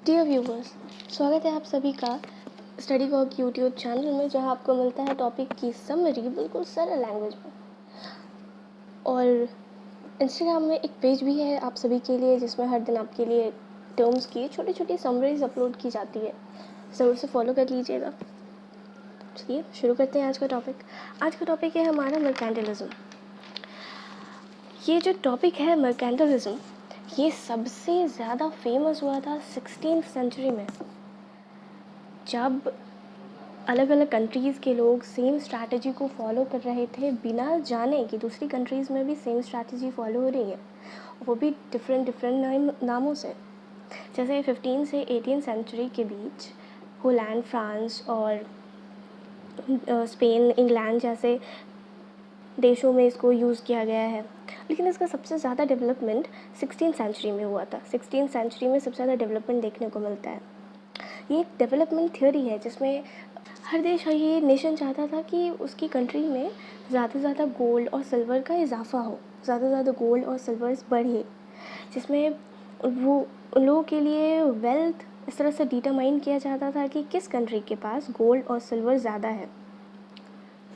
Dear viewers, स्वागत है आप सभी का स्टडी वर्क यूट्यूब चैनल में, जहां आपको मिलता है टॉपिक की समरी बिल्कुल सरल लैंग्वेज में। और इंस्टाग्राम में एक पेज भी है आप सभी के लिए, जिसमें हर दिन आपके लिए टर्म्स की छोटी छोटी समरीज अपलोड की जाती है। ज़रूर से फॉलो कर लीजिएगा। चलिए शुरू करते हैं आज का टॉपिक। आज का टॉपिक है हमारा मर्केंटिलिज्म। ये जो टॉपिक है मर्केंटिलिज्म, ये सबसे ज़्यादा फेमस हुआ था 16th सेंचुरी में, जब अलग अलग कंट्रीज़ के लोग सेम स्ट्रैटेजी को फॉलो कर रहे थे, बिना जाने कि दूसरी कंट्रीज़ में भी सेम स्ट्रैटेजी फॉलो हो रही है, वो भी डिफरेंट नामों से। जैसे 15 से 18 सेंचुरी के बीच होलैंड, फ्रांस और स्पेन, इंग्लैंड जैसे देशों में इसको यूज़ किया गया है। लेकिन इसका सबसे ज़्यादा डेवलपमेंट 16 सेंचुरी में हुआ था। 16 सेंचुरी में सबसे ज़्यादा डेवलपमेंट देखने को मिलता है। ये एक डेवलपमेंट थ्योरी है जिसमें हर देश, ये नेशन चाहता था कि उसकी कंट्री में ज़्यादा से ज़्यादा गोल्ड और सिल्वर का इजाफा हो, ज़्यादा से ज़्यादा गोल्ड और सिल्वर बढ़े, जिसमें वो उन लोगों के लिए वेल्थ इस तरह से डिटरमाइन किया जाता था कि किस कंट्री के पास गोल्ड और सिल्वर ज़्यादा है।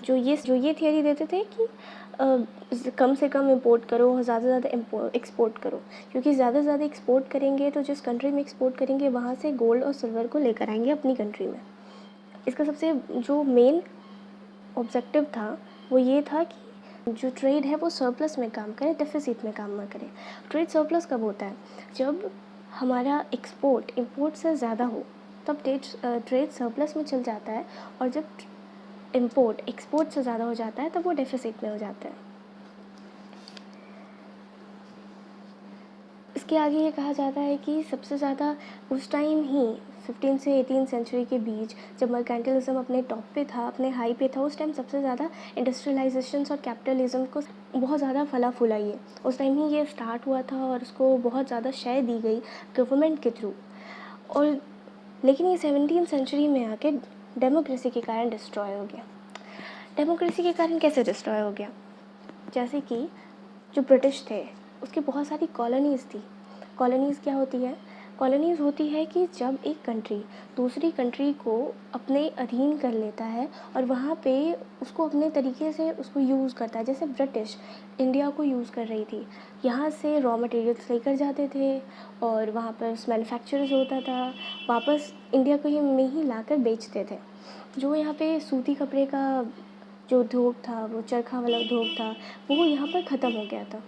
जो ये थियरी देते थे कि कम से कम इंपोर्ट करो और ज़्यादा से ज़्यादा एक्सपोर्ट करो, क्योंकि ज़्यादा से ज़्यादा एक्सपोर्ट करेंगे तो जिस कंट्री में एक्सपोर्ट करेंगे वहाँ से गोल्ड और सिल्वर को लेकर आएंगे अपनी कंट्री में। इसका सबसे जो मेन ऑब्जेक्टिव था वो ये था कि जो ट्रेड है वो सरप्लस में काम करे, डेफिसिट में काम ना करे। ट्रेड सरप्लस कब होता है? जब हमारा एक्सपोर्ट इंपोर्ट से ज़्यादा हो, तब ट्रेड सरप्लस में चल जाता है, और जब इंपोर्ट एक्सपोर्ट से ज़्यादा हो जाता है तब वो डेफिसिट में हो जाता है। इसके आगे ये कहा जाता है कि सबसे ज़्यादा उस टाइम ही 15 से 18 सेंचुरी के बीच, जब मर्केंटिलिज्म अपने टॉप पे था, अपने हाई पे था, उस टाइम सबसे ज़्यादा इंडस्ट्रियलाइजेशन और कैपिटलिज्म को बहुत ज़्यादा फला फूलाई है। उस टाइम ही ये स्टार्ट हुआ था और उसको बहुत ज़्यादा शय दी गई गवर्नमेंट के थ्रू। और लेकिन ये 17th सेंचुरी में आके डेमोक्रेसी के कारण डिस्ट्रॉय हो गया। डेमोक्रेसी के कारण कैसे डिस्ट्रॉय हो गया? जैसे कि जो ब्रिटिश थे, उसकी बहुत सारी कॉलोनीज़ थी। कॉलोनीज़ क्या होती है? कॉलोनीज़ होती है कि जब एक कंट्री दूसरी कंट्री को अपने अधीन कर लेता है और वहाँ पे उसको अपने तरीके से उसको यूज़ करता है। जैसे ब्रिटिश इंडिया को यूज़ कर रही थी, यहाँ से रॉ मटेरियल्स लेकर जाते थे और वहाँ पर मैन्युफैक्चरर्स होता था, वापस इंडिया को ही में ही लाकर बेचते थे। जो यहाँ पे सूती कपड़े का जो उद्योग था, वो चरखा वाला उद्योग था, वो यहाँ पर ख़त्म हो गया था।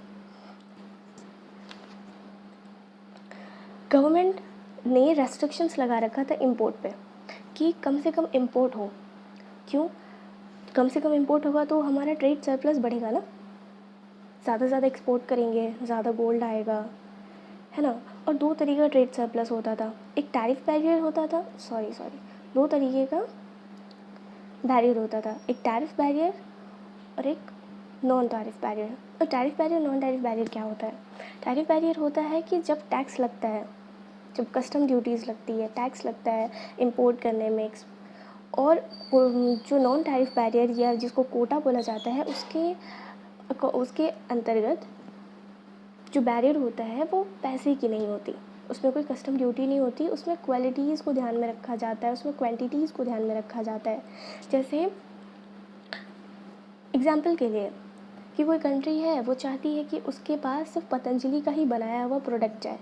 गवर्नमेंट ने रेस्ट्रिक्शंस लगा रखा था इंपोर्ट पे कि कम से कम इंपोर्ट हो। क्यों? कम से कम इंपोर्ट होगा तो हमारा ट्रेड सरप्लस बढ़ेगा ना, ज़्यादा से ज़्यादा एक्सपोर्ट करेंगे, ज़्यादा गोल्ड आएगा, है ना। और दो तरीके का ट्रेड सरप्लस होता था। एक टैरिफ बैरियर होता था, दो तरीके का बैरियर होता था। एक टैरिफ बैरियर और एक नॉन टैरिफ बैरियर। और tariff barrier, non tariff barrier क्या होता है? टैरिफ बैरियर होता है कि जब टैक्स लगता है, जब कस्टम ड्यूटीज़ लगती है, टैक्स लगता है इंपोर्ट करने में, और जो नॉन टैरिफ बैरियर या जिसको कोटा बोला जाता है, उसके अंतर्गत जो बैरियर होता है वो पैसे की नहीं होती, उसमें कोई कस्टम ड्यूटी नहीं होती, उसमें क्वालिटीज़ को ध्यान में रखा जाता है, उसमें क्वांटिटीज़ को ध्यान में रखा जाता है। जैसे एग्जाम्पल के लिए कि कोई कंट्री है, वो चाहती है कि उसके पास सिर्फ पतंजलि का ही बनाया हुआ प्रोडक्ट जाए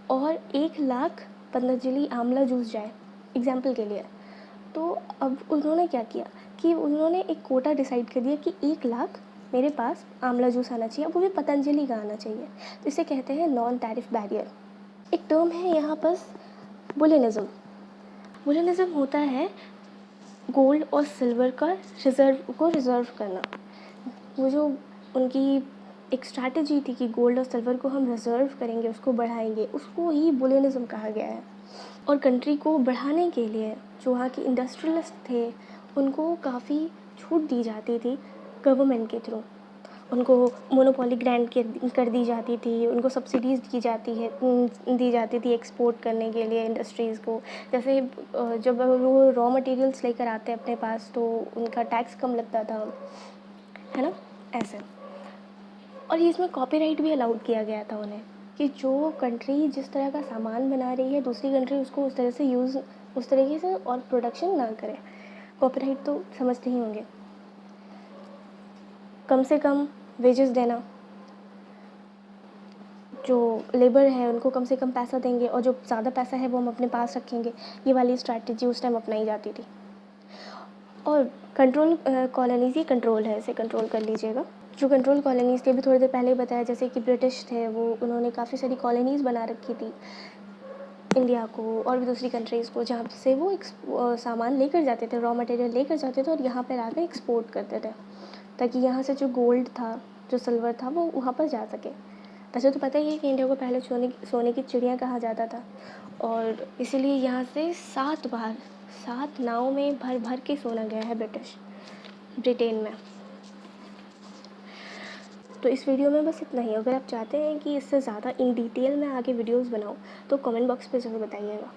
और 1 लाख पतंजलि आंवला जूस जाए, एग्जाम्पल के लिए। तो अब उन्होंने क्या किया कि उन्होंने एक कोटा डिसाइड कर दिया कि 1 लाख मेरे पास आंवला जूस आना चाहिए, वो भी पतंजलि का आना चाहिए। तो इसे कहते हैं नॉन टैरिफ बैरियर। एक टर्म है यहाँ पर बुलिनिज्म। बुलिनिज्म होता है गोल्ड और सिल्वर का रिज़र्व करना। वो जो उनकी एक स्ट्रैटेजी थी कि गोल्ड और सिल्वर को हम रिज़र्व करेंगे, उसको बढ़ाएंगे, उसको ही बुलिनिज्म कहा गया है। और कंट्री को बढ़ाने के लिए जो वहाँ के इंडस्ट्रियलिस्ट थे, उनको काफ़ी छूट दी जाती थी गवर्नमेंट के थ्रू। उनको मोनोपोली ग्रांट कर दी जाती थी, उनको सब्सिडीज़ दी जाती थी एक्सपोर्ट करने के लिए इंडस्ट्रीज़ को। जैसे जब वो रॉ मटेरियल्स लेकर आते हैं अपने पास, तो उनका टैक्स कम लगता था, है ना, ऐसे। और ये इसमें कॉपीराइट भी अलाउड किया गया था उन्हें। कि जो कंट्री जिस तरह का सामान बना रही है दूसरी कंट्री उसको उस तरह से यूज़ उस तरीके से और प्रोडक्शन ना करे। कॉपीराइट तो समझते ही होंगे। कम से कम वेजेस देना, जो लेबर है उनको कम से कम पैसा देंगे और जो ज़्यादा पैसा है वो हम अपने पास रखेंगे। ये वाली स्ट्रैटेजी उस टाइम अपनाई जाती थी। और कंट्रोल कॉलोनीज़, ये कंट्रोल है, इसे कंट्रोल कर लीजिएगा। जो कंट्रोल कॉलोनीज़ थे अभी थोड़ी देर पहले ही बताया, जैसे कि ब्रिटिश थे वो, उन्होंने काफ़ी सारी कॉलोनीज़ बना रखी थी इंडिया को और भी दूसरी कंट्रीज़ को, जहाँ से वो सामान लेकर जाते थे, रॉ मटेरियल लेकर जाते थे और यहाँ पर आकर एक्सपोर्ट करते थे, ताकि यहाँ से जो गोल्ड था, जो सिल्वर था, वो वहाँ पर जा सके। वैसे तो पता ही है कि इंडिया को पहले सोने की चिड़िया कहा जाता था, और इसीलिए यहाँ से 7 नाव में भर भर के सोना गया है ब्रिटेन में। तो इस वीडियो में बस इतना ही। अगर आप चाहते हैं कि इससे ज़्यादा इन डिटेल में आगे वीडियोस बनाऊं तो कमेंट बॉक्स पे ज़रूर बताइएगा।